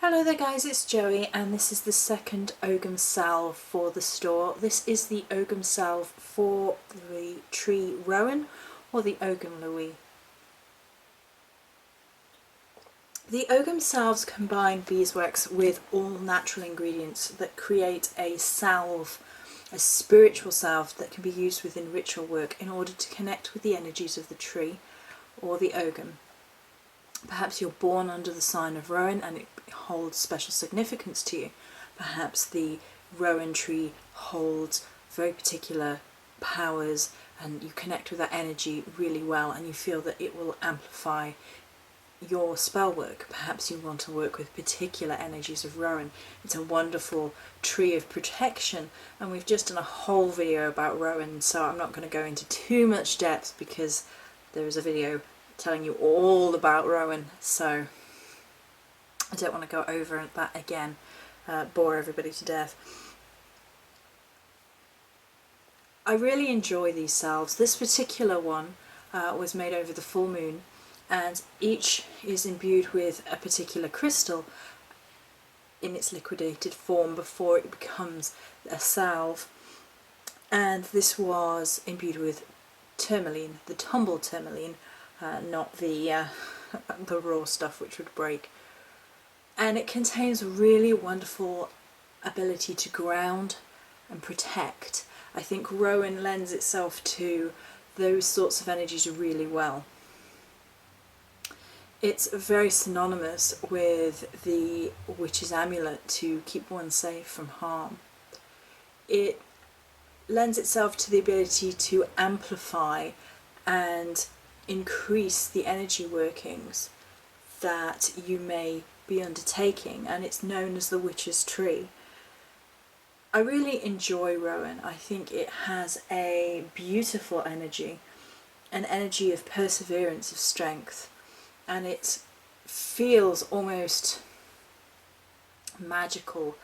Hello there guys, it's Joey and this is the second Ogham salve for the store. This is the Ogham salve for the tree Rowan or the Ogham Luis. The Ogham salves combine beeswax with all natural ingredients that create a salve, a spiritual salve that can be used within ritual work in order to connect with the energies of the tree or the Ogham. Perhaps you're born under the sign of Rowan and it holds special significance to you. Perhaps the Rowan tree holds very particular powers and you connect with that energy really well and you feel that it will amplify your spell work. Perhaps you want to work with particular energies of Rowan. It's a wonderful tree of protection and we've just done a whole video about Rowan, so I'm not going to go into too much depth because there is a video telling you all about Rowan, so I don't want to go over that again, bore everybody to death. I really enjoy these salves. This particular one was made over the full moon and each is imbued with a particular crystal in its liquidated form before it becomes a salve, and this was imbued with tourmaline, the tumbled tourmaline, not the raw stuff which would break. And it contains a really wonderful ability to ground and protect. I think Rowan lends itself to those sorts of energies really well. It's very synonymous with the witch's amulet to keep one safe from harm. It lends itself to the ability to amplify and increase the energy workings that you may be undertaking, and it's known as the witch's tree. I really enjoy Rowan. I think it has a beautiful energy, an energy of perseverance, of strength, and it feels almost magical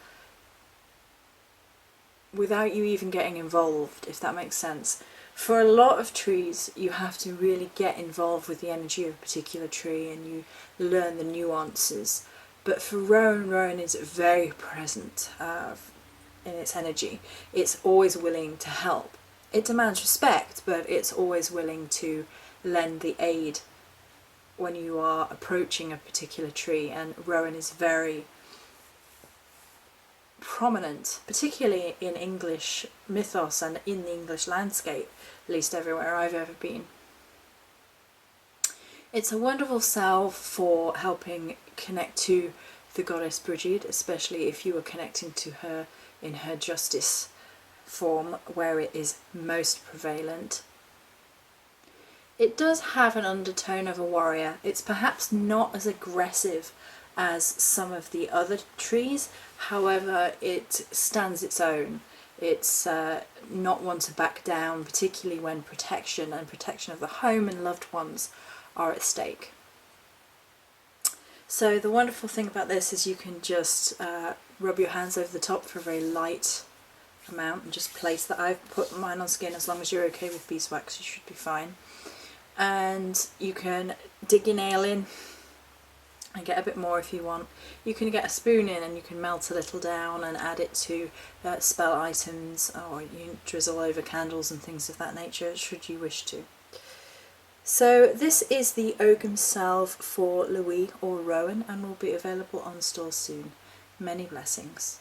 without you even getting involved, if that makes sense. For a lot of trees you have to really get involved with the energy of a particular tree and you learn the nuances, but for Rowan is very present in its energy. It's always willing to help. It demands respect, but it's always willing to lend the aid when you are approaching a particular tree, and Rowan is very prominent, particularly in English mythos and in the English landscape, at least everywhere I've ever been. It's a wonderful salve for helping connect to the goddess Brigid, especially if you are connecting to her in her justice form where it is most prevalent. It does have an undertone of a warrior. It's perhaps not as aggressive as some of the other trees, however it stands its own. It's not one to back down, particularly when protection of the home and loved ones are at stake. So the wonderful thing about this is you can just rub your hands over the top for a very light amount and just place that. I've put mine on skin. As long as you're okay with beeswax you should be fine. And you can dig your nail in and get a bit more if you want. You can get a spoon in and you can melt a little down and add it to spell items, or you can drizzle over candles and things of that nature should you wish to. So this is the Ogham salve for Luis or Rowan and will be available on store soon. Many blessings.